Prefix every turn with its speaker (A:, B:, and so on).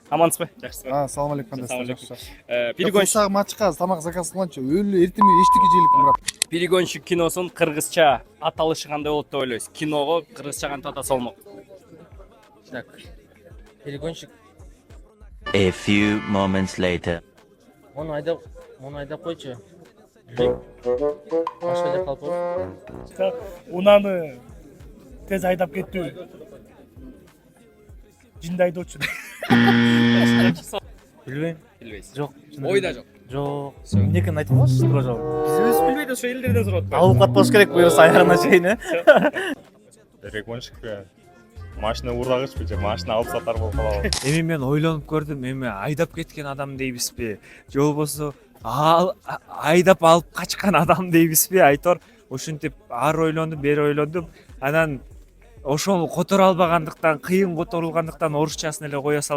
A: Амансызбы? Жакшысызбы?
B: Assalomu alaykum.
A: Assalomu alaykum.
B: Перегонщик.
A: Перегонщик.
B: Мачка тамак заказ кылганча өлү эртеме эчтеке желиктим брат.
A: Перегонщик киносунун кыргызча аталышы кандай болот деп ойлойсуз? Киного кыргызча кантип атаса болмок?
C: Так. Перегонщик.
D: A few moments later.
C: Onu ayda koyçu. Başka da kalp olur.
E: Унаны тез айдап кеттүү. Жинди айдоочу.
C: Bilmem.
A: Билбейсиз.
C: Жоқ.
A: Ойда жок.
C: Жоқ. Эмнекени айтып коесуз туура жооп.
A: Биз өзүбүз билбейт ошо элдерден сурап атпайбы?
C: Алып болуш керек буюрса аягына чейин, э?
F: Перегонщикпи машина урдагычпы же машина алып сатар болуп калабы?
G: Эми мен ойлонуп көрдүм, эми айдап кеткен адам дейбизби же болбосо айдап алып качкан адам дейбизби айтор. Ушинтип ары ойлондум, бери ойлондум. Анан ошол которо албагандыктан, кыйын которулгандыктан орусчасын эле кое салып